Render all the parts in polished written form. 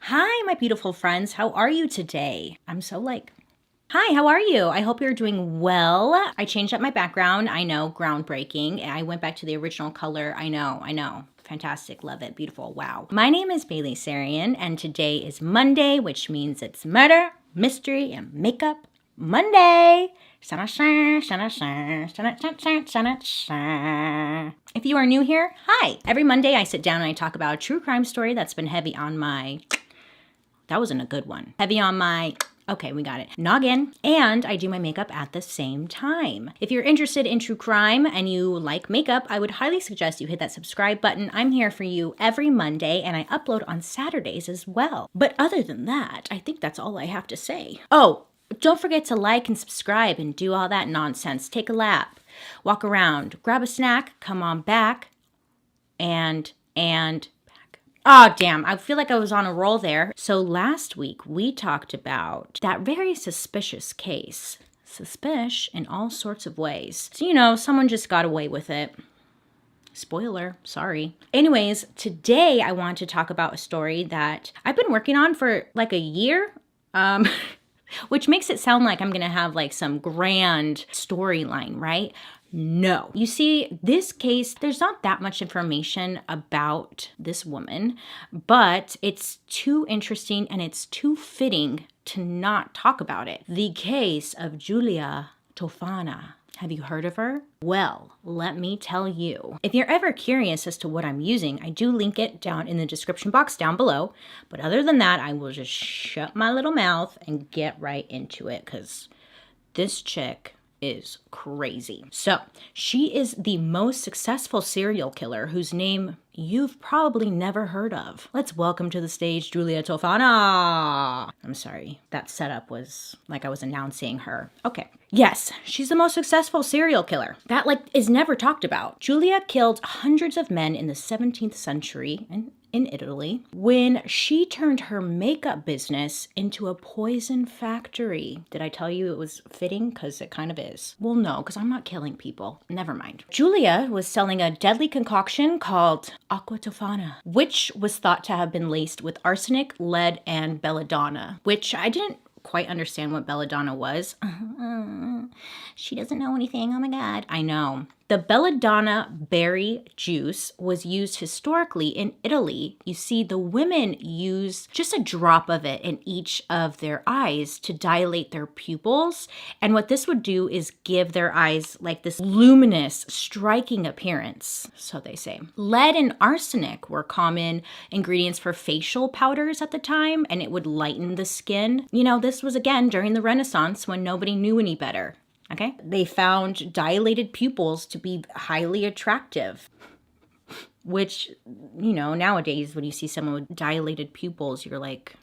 Hi, my beautiful friends. How are you today? Hi, how are you? I hope you're doing well. I changed up my background. I know, groundbreaking. I went back to the original color. I know. Fantastic. Love it. Beautiful. Wow. My name is Bailey Sarian, and today is Monday, which means it's murder, mystery, and makeup Monday. If you are new here, hi. Every Monday I sit down and I talk about a true crime story that's been heavy on my... That wasn't a good one. Heavy on my... Okay, we got it. Noggin. And I do my makeup at the same time. If you're interested in true crime and you like makeup, I would highly suggest you hit that subscribe button. I'm here for you every Monday and I upload on Saturdays as well. But other than that, I think that's all I have to say. Oh, don't forget to like and subscribe and do all that nonsense. Take a lap, walk around, grab a snack, come on back, and back. Oh, damn. I feel like I was on a roll there. So last week we talked about that very suspicious case. Suspicious in all sorts of ways. So, someone just got away with it. Spoiler, sorry. Anyways, today I want to talk about a story that I've been working on for like a year. Which makes it sound like I'm going to have like some grand storyline, right? No. You see, this case, there's not that much information about this woman, but it's too interesting and it's too fitting to not talk about it. The case of Giulia Tofana. Have you heard of her? Well, let me tell you. If you're ever curious as to what I'm using, I do link it down in the description box down below. But other than that, I will just shut my little mouth and get right into it because this chick is crazy. So, she is the most successful serial killer whose name you've probably never heard of. Let's welcome to the stage Giulia Tofana. I'm sorry, that setup was like I was announcing her. Okay. Yes, she's the most successful serial killer. That is never talked about. Giulia killed hundreds of men in the 17th century in Italy when she turned her makeup business into a poison factory. Did I tell you it was fitting? Because it kind of is. Well, no, because I'm not killing people. Never mind. Giulia was selling a deadly concoction called aqua tofana, which was thought to have been laced with arsenic, lead, and belladonna, which I didn't quite understand what belladonna was. She doesn't know anything. Oh my God. I know. The belladonna berry juice was used historically in Italy. You see, the women used just a drop of it in each of their eyes to dilate their pupils. And what this would do is give their eyes like this luminous, striking appearance, so they say. Lead and arsenic were common ingredients for facial powders at the time, and it would lighten the skin. This was again during the Renaissance when nobody knew any better. Okay. They found dilated pupils to be highly attractive, which, nowadays when you see someone with dilated pupils, you're like,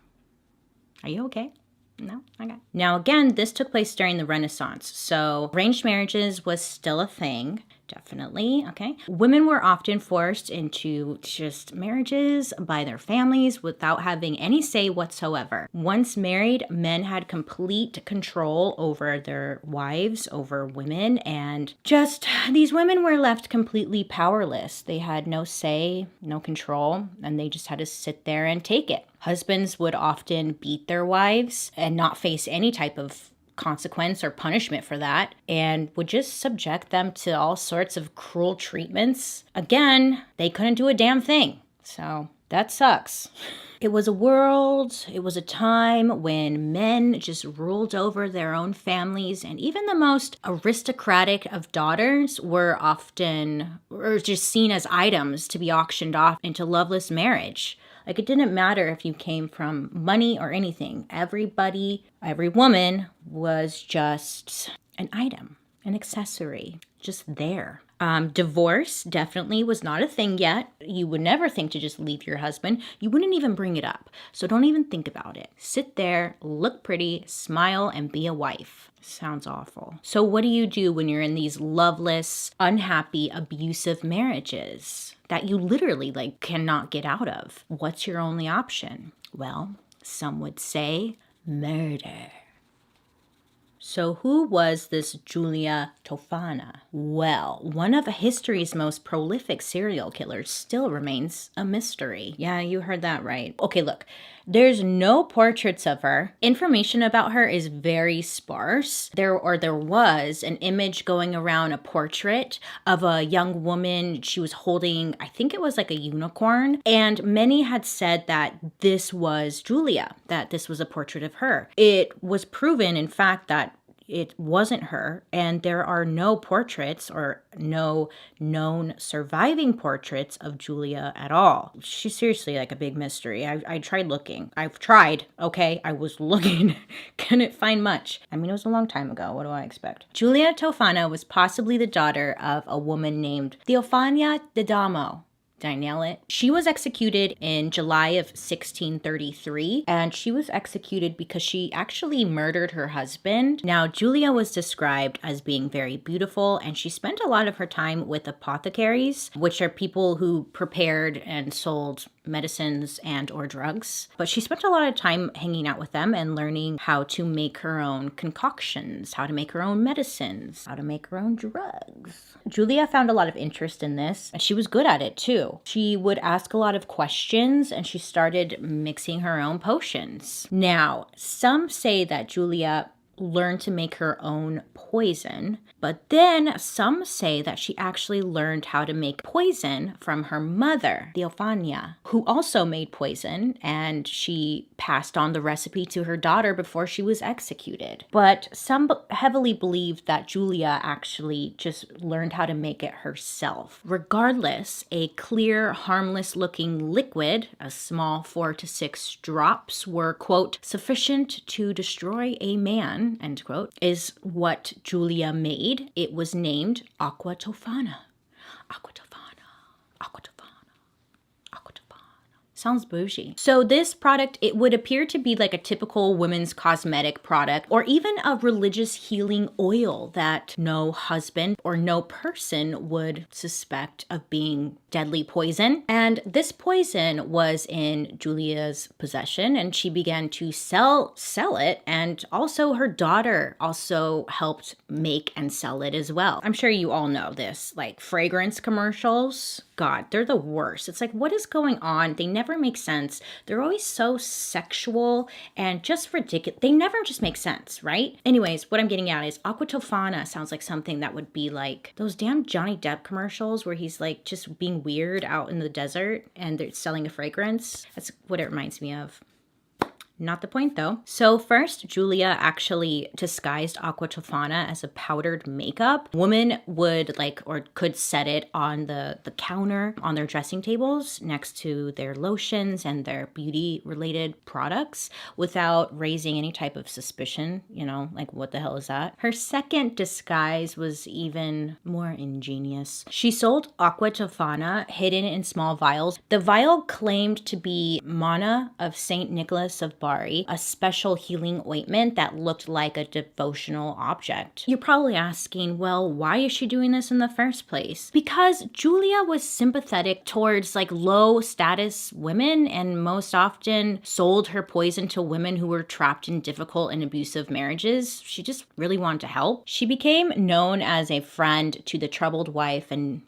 are you okay? No? Okay. Now, again, this took place during the Renaissance. So arranged marriages was still a thing. Definitely. Okay. Women were often forced into just marriages by their families without having any say whatsoever. Once married, men had complete control over their wives, over women, and just these women were left completely powerless. They had no say, no control, and they just had to sit there and take it. Husbands would often beat their wives and not face any type of consequence or punishment for that, and would just subject them to all sorts of cruel treatments. Again, they couldn't do a damn thing. So that sucks. It was a time when men just ruled over their own families, and even the most aristocratic of daughters were just seen as items to be auctioned off into loveless marriage. It didn't matter if you came from money or anything. Every woman was just an item, an accessory, just there. Divorce definitely was not a thing yet. You would never think to just leave your husband. You wouldn't even bring it up. So don't even think about it. Sit there, look pretty, smile, and be a wife. Sounds awful. So what do you do when you're in these loveless, unhappy, abusive marriages that you literally cannot get out of? What's your only option? Well, some would say murder. So who was this Giulia Tofana? Well, one of history's most prolific serial killers still remains a mystery. Yeah, you heard that right. Okay, look, There's no portraits of her. Information about her is very sparse. There was an image going around, a portrait of a young woman. She was holding, I think it was like a unicorn. And many had said that this was Giulia, that this was a portrait of her. It was proven, in fact, that it wasn't her, and there are no portraits or no known surviving portraits of Giulia at all. She's seriously like a big mystery. I tried looking. I've tried, okay? I was looking. Couldn't find much. I mean, it was a long time ago. What do I expect? Giulia Tofana was possibly the daughter of a woman named Theophania D'Adamo. Did I nail it? She was executed in July of 1633, and she was executed because she actually murdered her husband. Now, Giulia was described as being very beautiful, and she spent a lot of her time with apothecaries, which are people who prepared and sold medicines and or drugs. But she spent a lot of time hanging out with them and learning how to make her own concoctions, how to make her own medicines, how to make her own drugs. Giulia found a lot of interest in this, and she was good at it too. She would ask a lot of questions, and she started mixing her own potions. Now, some say that Giulia learned to make her own poison, but then some say that she actually learned how to make poison from her mother, Theophania, who also made poison, and she passed on the recipe to her daughter before she was executed. But some heavily believe that Giulia actually just learned how to make it herself. Regardless, a clear, harmless-looking liquid, a small 4 to 6 drops, were, quote, sufficient to destroy a man, end quote, is what Giulia made. It was named Aqua Tofana. Aqua Tofana. Aqua Tofana. Aqua Tofana. Sounds bougie. So this product, it would appear to be like a typical women's cosmetic product, or even a religious healing oil that no husband or no person would suspect of being deadly poison. And this poison was in Giulia's possession, and she began to sell it, and also her daughter also helped make and sell it as well. I'm sure you all know this, like fragrance commercials. God, they're the worst. It's like, what is going on? They never make sense. They're always so sexual and just ridiculous. They never just make sense, right? Anyways, what I'm getting at is Aqua Tofana sounds like something that would be like those damn Johnny Depp commercials where he's like just being weird out in the desert and they're selling a fragrance. That's what it reminds me of. Not the point though. So first, Giulia actually disguised Aqua Tofana as a powdered makeup. Women would could set it on the counter on their dressing tables next to their lotions and their beauty related products without raising any type of suspicion, like what the hell is that? Her second disguise was even more ingenious. She sold Aqua Tofana hidden in small vials. The vial claimed to be Mana of Saint Nicholas of Bari, a special healing ointment that looked like a devotional object. You're probably asking, well, why is she doing this in the first place? Because Giulia was sympathetic towards low status women and most often sold her poison to women who were trapped in difficult and abusive marriages. She just really wanted to help. She became known as a friend to the troubled wife, and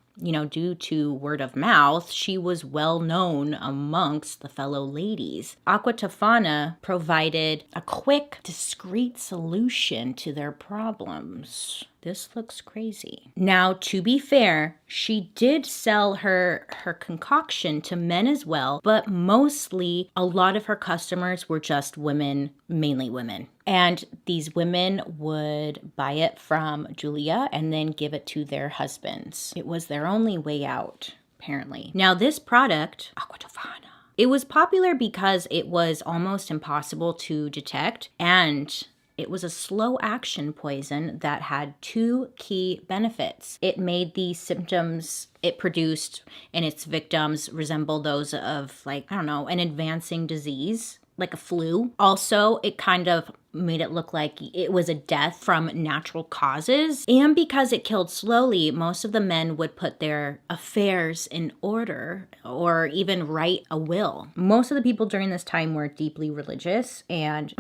due to word of mouth, she was well known amongst the fellow ladies. Aqua Tofana provided a quick, discreet solution to their problems. This looks crazy. Now, to be fair, she did sell her concoction to men as well, but mostly a lot of her customers were just women, mainly women. And these women would buy it from Giulia and then give it to their husbands. It was their only way out, apparently. Now, this product, Aqua Tofana, it was popular because it was almost impossible to detect, and it was a slow action poison that had 2 key benefits. It made the symptoms it produced in its victims resemble those of an advancing disease, like a flu. Also, it kind of made it look like it was a death from natural causes. And because it killed slowly, most of the men would put their affairs in order or even write a will. Most of the people during this time were deeply religious, and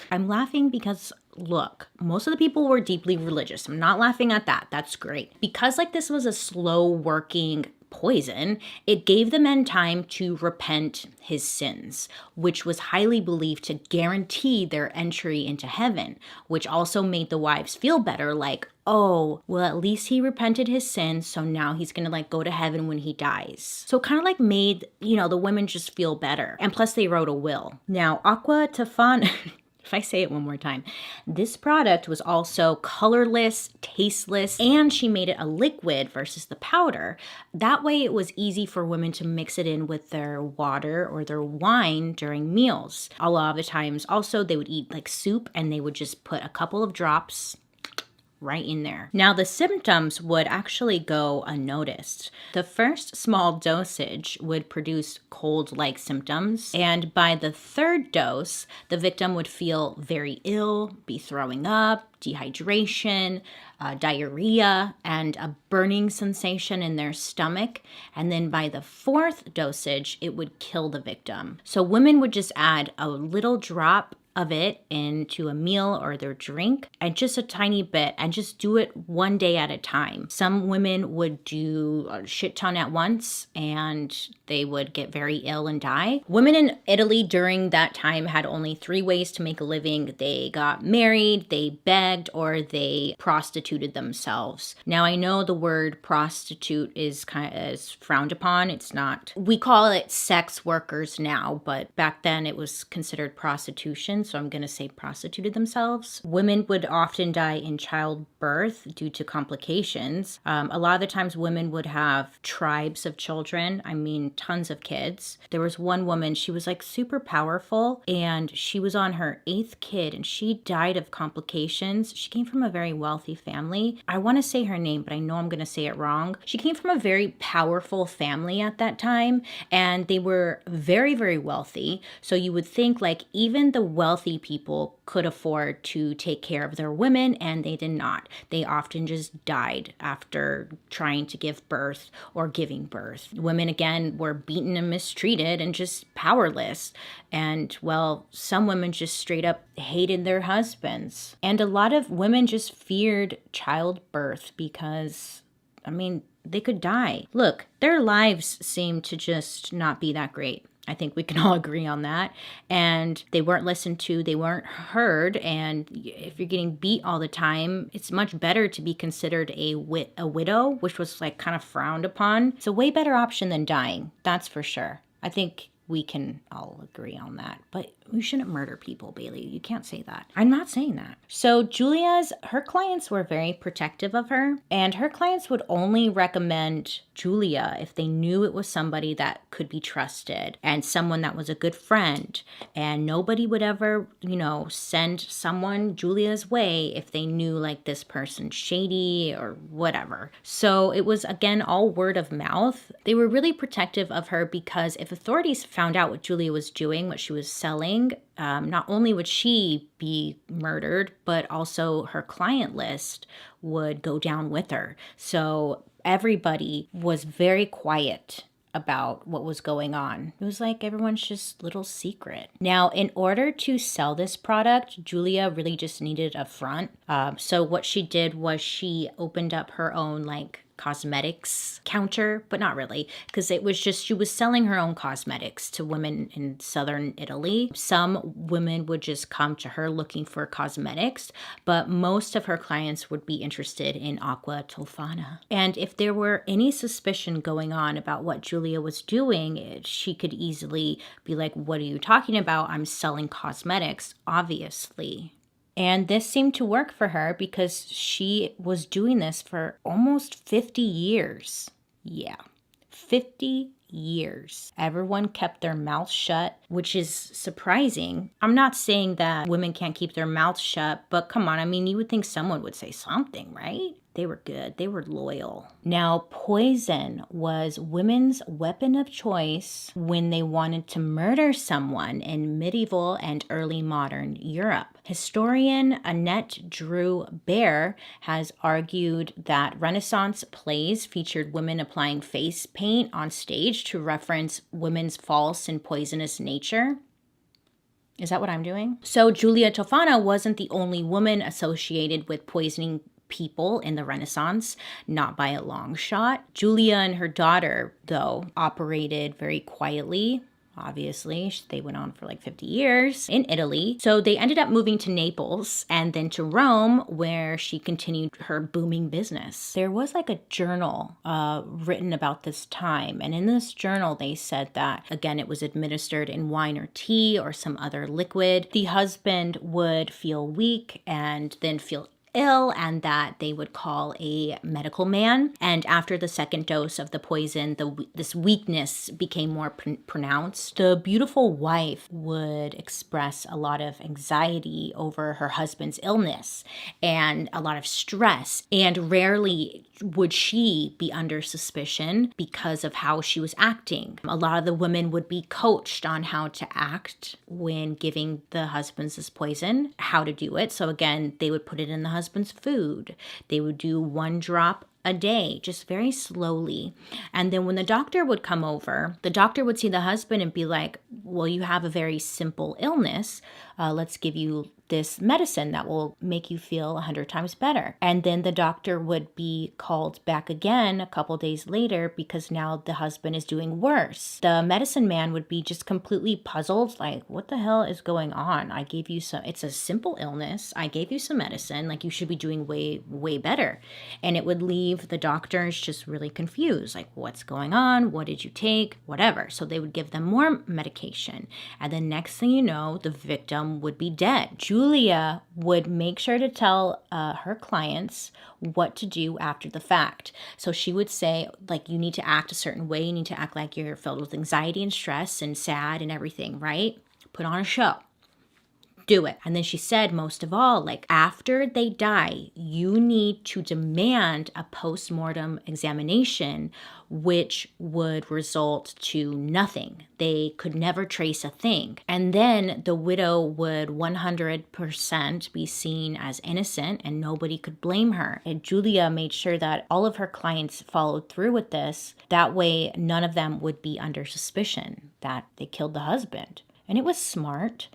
I'm laughing because, look, most of the people were deeply religious. I'm not laughing at that. That's great. Because this was a slow working poison, it gave the men time to repent his sins, which was highly believed to guarantee their entry into heaven, which also made the wives feel better, like, oh, well, at least he repented his sins, so now he's gonna like go to heaven when he dies. So it kind of like made, the women just feel better. And plus they wrote a will. Now, Aqua Tofana, if I say it one more time, this product was also colorless, tasteless, and she made it a liquid versus the powder. That way it was easy for women to mix it in with their water or their wine during meals. A lot of the times also they would eat like soup and they would just put a couple of drops right in there. Now the symptoms would actually go unnoticed. The first small dosage would produce cold-like symptoms, and by the third dose, the victim would feel very ill, be throwing up, dehydration, diarrhea, and a burning sensation in their stomach. And then by the fourth dosage, it would kill the victim. So women would just add a little drop of it into a meal or their drink, and just a tiny bit, and just do it one day at a time. Some women would do a shit ton at once and they would get very ill and die. Women in Italy during that time had only 3 ways to make a living. They got married, they begged, or they prostituted themselves. Now I know the word prostitute is frowned upon. It's not. We call it sex workers now, but back then it was considered prostitution. So I'm going to say prostituted themselves. Women would often die in childbirth due to complications. A lot of the times women would have tribes of children. I mean, tons of kids. There was one woman, she was like super powerful and she was on her 8th kid and she died of complications. She came from a very wealthy family. I want to say her name, but I know I'm going to say it wrong. She came from a very powerful family at that time and they were very, very wealthy. So you would think like even the wealthy people could afford to take care of their women, and they did not. They often just died after trying to give birth or giving birth. Women, again, were beaten and mistreated and just powerless. And, well, some women just straight up hated their husbands. And a lot of women just feared childbirth because, they could die. Look, their lives seemed to just not be that great. I think we can all agree on that. And they weren't listened to, they weren't heard. And if you're getting beat all the time, it's much better to be considered a widow, which was like kind of frowned upon. It's a way better option than dying, that's for sure. I think we can all agree on that. But you shouldn't murder people, Bailey. You can't say that. I'm not saying that. So her clients were very protective of her, and her clients would only recommend Giulia if they knew it was somebody that could be trusted and someone that was a good friend. And nobody would ever, send someone Giulia's way if they knew like this person's shady or whatever. So it was, again, all word of mouth. They were really protective of her because if authorities found out what Giulia was doing, what she was selling, not only would she be murdered, but also her client list would go down with her. So everybody was very quiet about what was going on. It was like everyone's just little secret. Now, in order to sell this product, Giulia really just needed a front. So what she did was she opened up her own cosmetics counter, but not really, because it was just she was selling her own cosmetics to women in southern Italy. Some women would just come to her looking for cosmetics, but most of her clients would be interested in Aqua Tofana. And if there were any suspicion going on about what Giulia was doing, she could easily be like, what are you talking about? I'm selling cosmetics, obviously. And this seemed to work for her because she was doing this for almost 50 years. Yeah, 50 years. Everyone kept their mouth shut, which is surprising. I'm not saying that women can't keep their mouths shut, but come on, you would think someone would say something, right? They were good. They were loyal. Now, poison was women's weapon of choice when they wanted to murder someone in medieval and early modern Europe. Historian Annette Drew Bear has argued that Renaissance plays featured women applying face paint on stage to reference women's false and poisonous nature. Is that what I'm doing? So Giulia Tofana wasn't the only woman associated with poisoning people in the Renaissance, not by a long shot. Giulia and her daughter, though, operated very quietly. Obviously, they went on for like 50 years in Italy. So they ended up moving to Naples and then to Rome, where she continued her booming business. There was like a journal written about this time. And in this journal, they said that, again, it was administered in wine or tea or some other liquid. The husband would feel weak and then feel ill, and that they would call a medical man. And after the second dose of the poison, this weakness became more pronounced. The beautiful wife would express a lot of anxiety over her husband's illness and a lot of stress, and rarely would she be under suspicion because of how she was acting. A lot of the women would be coached on how to act when giving the husbands this poison, how to do it. So again, they would put it in the husband's food. They would do 1 drop a day, just very slowly. And then when the doctor would come over, the doctor would see the husband and be like, well, you have a very simple illness. Let's give you this medicine that will make you feel 100 times better. And then the doctor would be called back again a couple days later because now the husband is doing worse. The medicine man would be just completely puzzled, like, what the hell is going on? I gave you it's a simple illness. I gave you some medicine, like you should be doing way, way better. And it would leave the doctors just really confused, like, what's going on? What did you take? Whatever. So they would give them more medication. And then next thing you know, the victim would be dead. Giulia would make sure to tell her clients what to do after the fact. So she would say, like, you need to act a certain way. You need to act like you're filled with anxiety and stress and sad and everything, right? Put on a show. Do it. And then she said, most of all, like, after they die, you need to demand a post-mortem examination, which would result to nothing. They could never trace a thing. And then the widow would 100% be seen as innocent and nobody could blame her. And Giulia made sure that all of her clients followed through with this. That way, none of them would be under suspicion that they killed the husband. And it was smart.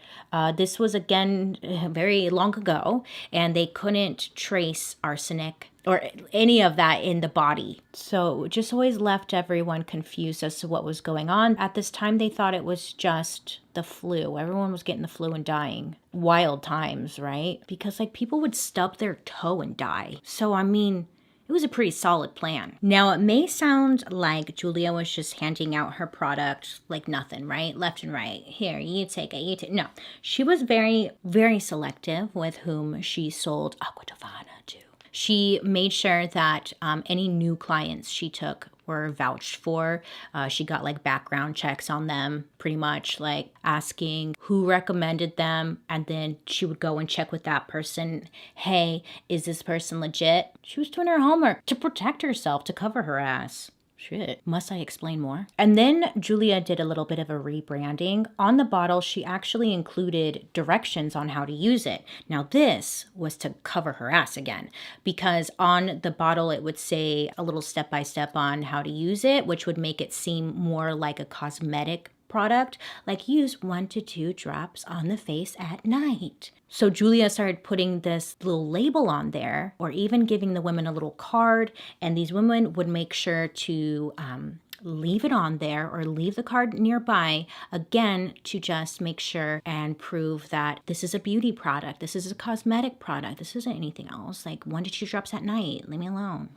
This was, again, very long ago, and they couldn't trace arsenic or any of that in the body. So it just always left everyone confused as to what was going on. At this time, they thought it was just the flu. Everyone was getting the flu and dying. Wild times, right? Because, like, people would stub their toe and die. So, I mean, it was a pretty solid plan. Now, it may sound like Giulia was just handing out her product like nothing, right? Left and right. Here, you take it, you take it. No, she was very, very selective with whom she sold Acqua Tofana to. She made sure that any new clients she took were vouched for. She got like background checks on them, pretty much like asking who recommended them. And then she would go and check with that person. Hey, is this person legit? She was doing her homework to protect herself, to cover her ass. Shit, must I explain more? And then Giulia did a little bit of a rebranding. On the bottle, she actually included directions on how to use it. Now this was to cover her ass again, because on the bottle, it would say a little step-by-step on how to use it, which would make it seem more like a cosmetic product, like use 1 to 2 drops on the face at night. So Giulia started putting this little label on there, or even giving the women a little card, and these women would make sure to leave it on there or leave the card nearby, again, to just make sure and prove that this is a beauty product, this is a cosmetic product, this isn't anything else, like 1 to 2 drops at night, leave me alone,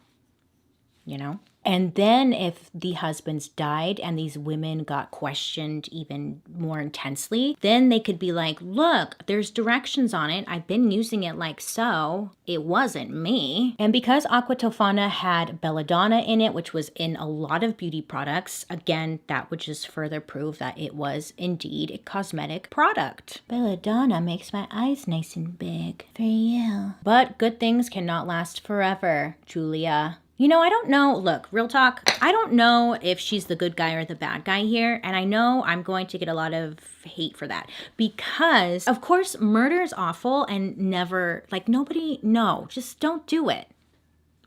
you know? And then if the husbands died and these women got questioned even more intensely, then they could be like, look, there's directions on it. I've been using it like so. It wasn't me. And because Acqua Tofana had belladonna in it, which was in a lot of beauty products, again, that would just further prove that it was indeed a cosmetic product. Belladonna makes my eyes nice and big for you. But good things cannot last forever, Giulia. You know, I don't know, look, real talk, I don't know if she's the good guy or the bad guy here, and I know I'm going to get a lot of hate for that, because, of course, murder is awful and never, like, nobody, no, just don't do it.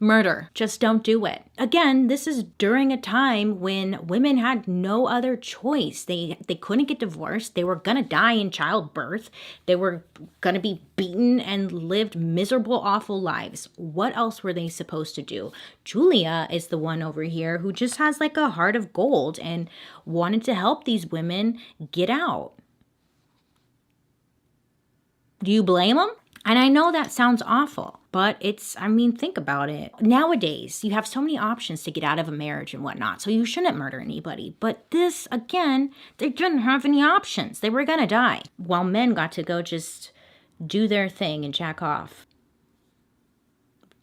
Murder. Just don't do it. Again, this is during a time when women had no other choice. They couldn't get divorced. They were gonna die in childbirth. They were gonna be beaten and lived miserable, awful lives. What else were they supposed to do? Giulia is the one over here who just has like a heart of gold and wanted to help these women get out. Do you blame them? And I know that sounds awful, but think about it. Nowadays, you have so many options to get out of a marriage and whatnot, so you shouldn't murder anybody. But this, again, they didn't have any options. They were gonna die, while men got to go just do their thing and jack off.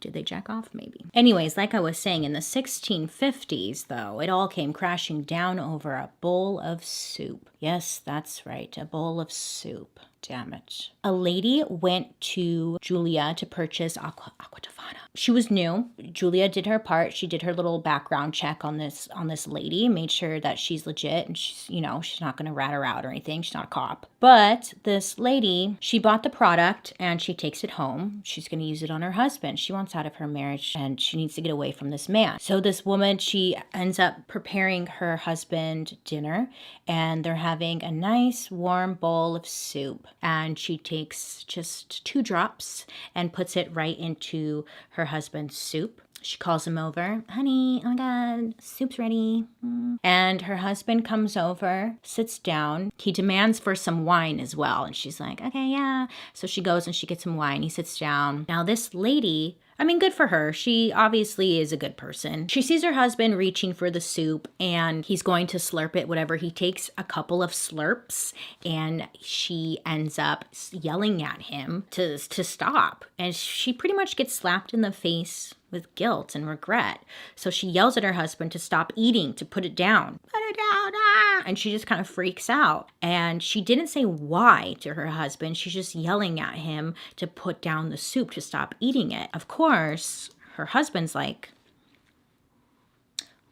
Did they jack off? Maybe. Anyways, like I was saying, in the 1650s, though, it all came crashing down over a bowl of soup. Yes, that's right, a bowl of soup. Damn it. A lady went to Giulia to purchase Aqua Tofana. She was new. Giulia did her part. She did her little background check on this lady, made sure that she's legit and she's not going to rat her out or anything. She's not a cop. But this lady, she bought the product and she takes it home. She's going to use it on her husband. She wants out of her marriage and she needs to get away from this man. So this woman, she ends up preparing her husband dinner and they're having a nice warm bowl of soup. And she takes just 2 drops and puts it right into her husband's soup. She calls him over. Honey, oh my God, soup's ready. And her husband comes over, sits down. He demands for some wine as well. And she's like, okay, yeah. So she goes and she gets some wine. He sits down. Now this lady, good for her. She obviously is a good person. She sees her husband reaching for the soup and he's going to slurp it, whatever. He takes a couple of slurps and she ends up yelling at him to stop. And she pretty much gets slapped in the face with guilt and regret. So she yells at her husband to stop eating, to put it down. Put it down, ah! And she just kind of freaks out. And she didn't say why to her husband. She's just yelling at him to put down the soup, to stop eating it. Of course, her husband's like,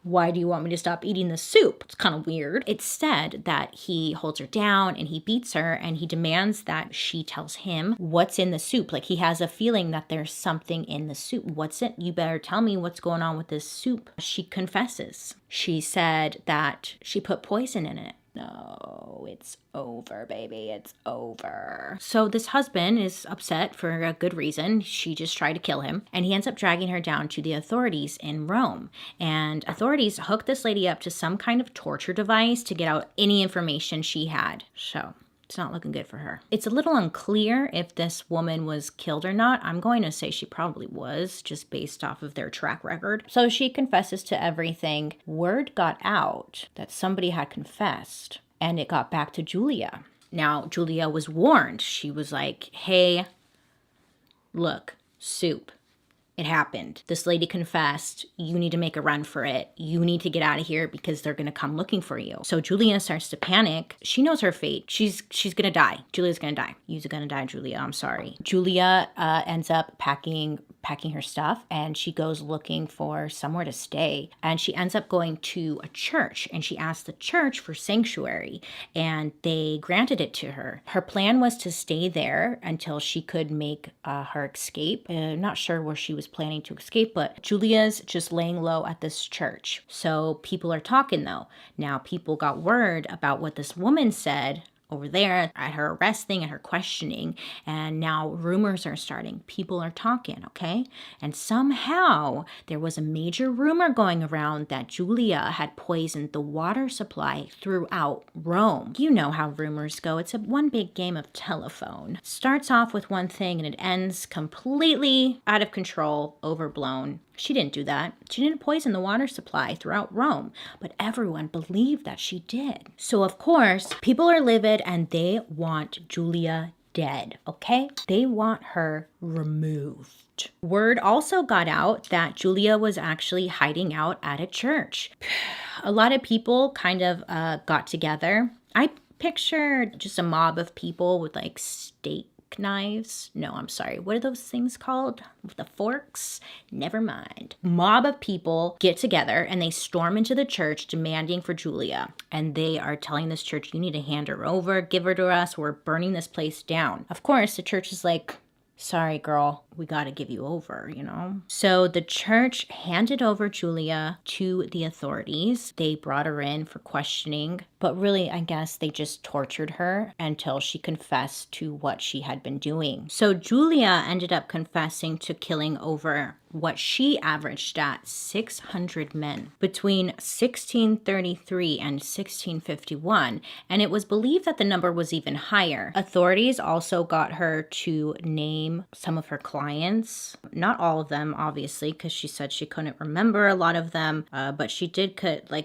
why do you want me to stop eating the soup? It's kind of weird. It's said that he holds her down and he beats her and he demands that she tells him what's in the soup. Like he has a feeling that there's something in the soup. What's it? You better tell me what's going on with this soup. She confesses. She said that she put poison in it. No, it's over, baby. It's over. So this husband is upset for a good reason. She just tried to kill him. And he ends up dragging her down to the authorities in Rome. And authorities hooked this lady up to some kind of torture device to get out any information she had. So it's not looking good for her. It's a little unclear if this woman was killed or not. I'm going to say she probably was, just based off of their track record. So she confesses to everything. Word got out that somebody had confessed, and it got back to Giulia. Now, Giulia was warned. She was like, hey, look, soup. It happened. This lady confessed. You need to make a run for it. You need to get out of here because they're going to come looking for you. So Giulia starts to panic. She knows her fate. She's going to die. Giulia's going to die. You're going to die, Giulia. I'm sorry. Giulia ends up packing her stuff and she goes looking for somewhere to stay. And she ends up going to a church and she asked the church for sanctuary and they granted it to her. Her plan was to stay there until she could make her escape. Not sure where she was planning to escape, but Giulia's just laying low at this church. So people are talking though. Now people got word about what this woman said over there at her arresting and her questioning, and now rumors are starting. People are talking, okay? And somehow there was a major rumor going around that Giulia had poisoned the water supply throughout Rome. You know how rumors go. It's one big game of telephone. Starts off with one thing and it ends completely out of control, overblown. She didn't do that. She didn't poison the water supply throughout Rome, but everyone believed that she did. So of course, people are livid and they want Giulia dead, okay? They want her removed. Word also got out that Giulia was actually hiding out at a church. A lot of people kind of got together. I picture just a mob of people with like steak knives. No, I'm sorry. What are those things called? With the forks? Never mind. Mob of people get together and they storm into the church demanding for Giulia. And they are telling this church, you need to hand her over, give her to us. We're burning this place down. Of course, the church is like, sorry, girl, we got to give you over, you know? So the church handed over Giulia to the authorities. They brought her in for questioning, but really, I guess they just tortured her until she confessed to what she had been doing. So Giulia ended up confessing to killing over what she averaged at 600 men between 1633 and 1651, and it was believed that the number was even higher. Authorities also got her to name some of her clients, not all of them, obviously, because she said she couldn't remember a lot of them, but she did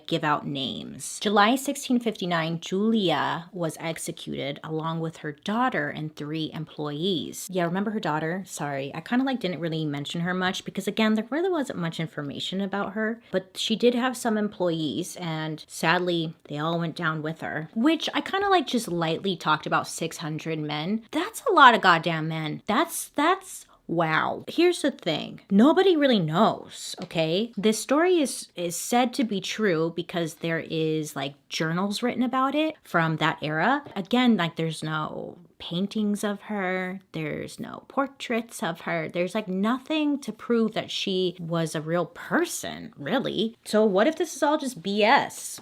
give out names. July 1659, Giulia was executed along with her daughter and 3 employees. Yeah, remember her daughter? Sorry, I kind of didn't really mention her much because again, there really wasn't much information about her, but she did have some employees and sadly they all went down with her, which I kind of just lightly talked about 600 men. That's a lot of goddamn men. That's wow. Here's the thing. Nobody really knows, okay? This story is said to be true because there is journals written about it from that era. Again, there's no paintings of her. There's no portraits of her. There's nothing to prove that she was a real person, really. So what if this is all just BS?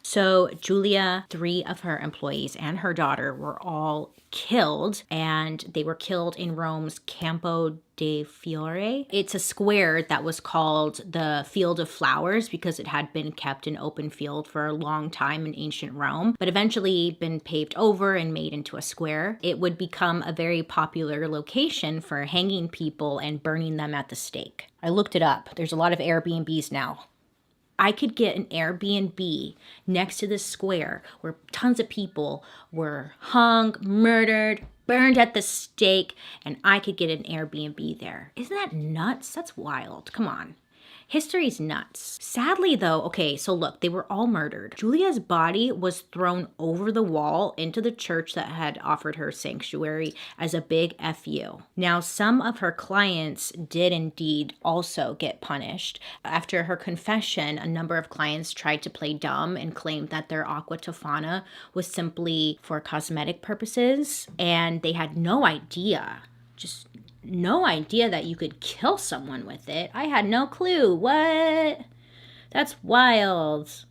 So Giulia, 3 of her employees and her daughter were all killed, and they were killed in Rome's Campo de Fiore. It's a square that was called the Field of Flowers because it had been kept an open field for a long time in ancient Rome, but eventually been paved over and made into a square. It would become a very popular location for hanging people and burning them at the stake. I looked it up. There's a lot of Airbnbs now. I could get an Airbnb next to this square where tons of people were hung, murdered, burned at the stake, and I could get an Airbnb there. Isn't that nuts? That's wild. Come on. History's nuts. Sadly, though, okay, so look, they were all murdered. Giulia's body was thrown over the wall into the church that had offered her sanctuary as a big FU. Now, some of her clients did indeed also get punished. After her confession, a number of clients tried to play dumb and claimed that their aqua tofana was simply for cosmetic purposes, and they had no idea, just no idea that you could kill someone with it. I had no clue. What? That's wild.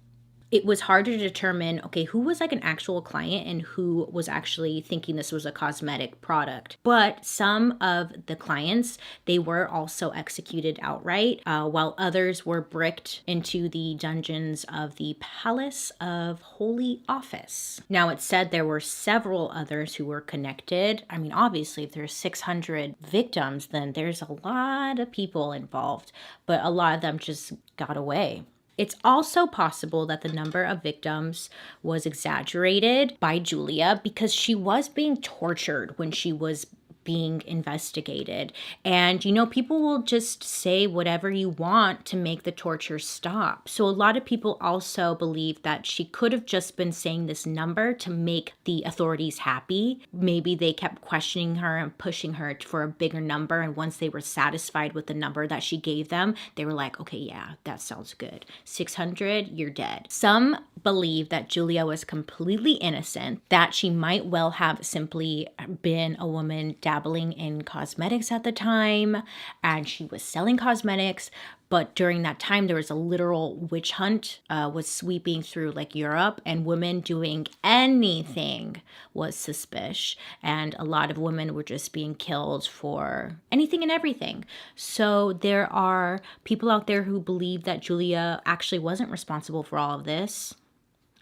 It was hard to determine, okay, who was an actual client and who was actually thinking this was a cosmetic product. But some of the clients, they were also executed outright, while others were bricked into the dungeons of the Palace of Holy Office. Now, it said there were several others who were connected. I mean, obviously, if there's 600 victims, then there's a lot of people involved, but a lot of them just got away. It's also possible that the number of victims was exaggerated by Giulia because she was being tortured when she was being investigated. And, people will just say whatever you want to make the torture stop. So a lot of people also believe that she could have just been saying this number to make the authorities happy. Maybe they kept questioning her and pushing her for a bigger number. And once they were satisfied with the number that she gave them, they were like, okay, yeah, that sounds good. 600, you're dead. Some believe that Giulia was completely innocent, that she might well have simply been a woman dabbling in cosmetics at the time, and she was selling cosmetics. But during that time, there was a literal witch hunt was sweeping through Europe, and women doing anything was suspicious. And a lot of women were just being killed for anything and everything. So there are people out there who believe that Giulia actually wasn't responsible for all of this,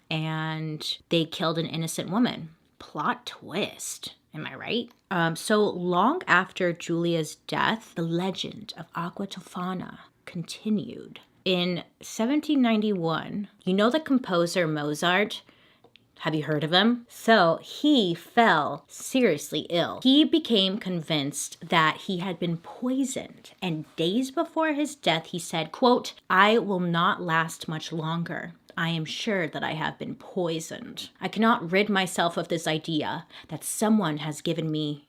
and they killed an innocent woman. Plot twist. Am I right? So long after Giulia's death, the legend of Aqua Tofana continued. In 1791, the composer Mozart? Have you heard of him? So he fell seriously ill. He became convinced that he had been poisoned. And days before his death, he said, quote, "I will not last much longer. I am sure that I have been poisoned. I cannot rid myself of this idea that someone has given me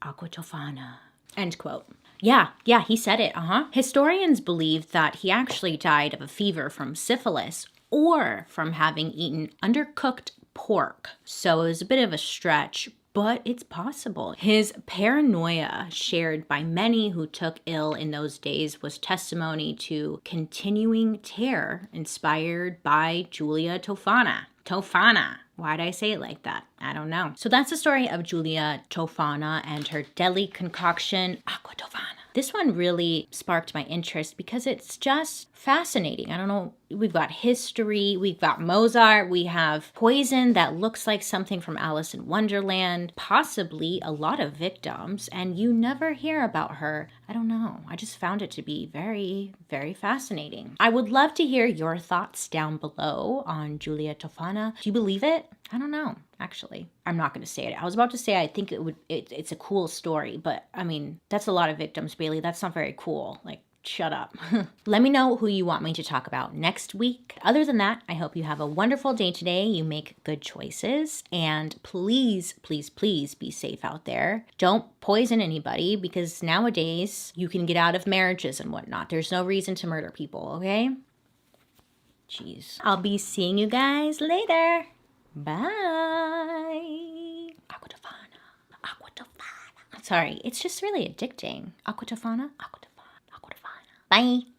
aqua tofana." End quote. Yeah, he said it, Historians believe that he actually died of a fever from syphilis or from having eaten undercooked pork. So it was a bit of a stretch, but it's possible. His paranoia, shared by many who took ill in those days, was testimony to continuing terror inspired by Giulia Tofana. Tofana. Why'd I say it like that? I don't know. So that's the story of Giulia Tofana and her deadly concoction, Aqua Tofana. This one really sparked my interest because it's just fascinating. I don't know. We've got history, we've got Mozart, we have poison that looks like something from Alice in Wonderland, possibly a lot of victims, and you never hear about her. I don't know. I just found it to be very, very fascinating. I would love to hear your thoughts down below on Giulia Tofana. Do you believe it? I don't know, actually. I'm not going to say it. I was about to say I think it's a cool story, but I mean, that's a lot of victims, Bailey. That's not very cool. Like, shut up. Let me know who you want me to talk about next week. Other than that, I hope you have a wonderful day today. You make good choices. And please, please, please be safe out there. Don't poison anybody because nowadays you can get out of marriages and whatnot. There's no reason to murder people, okay? Jeez. I'll be seeing you guys later. Bye. Aqua Tofana. Aqua Tofana. Sorry, it's just really addicting. Aqua Tofana. Aqua Tofana. Aqua Tofana. Bye.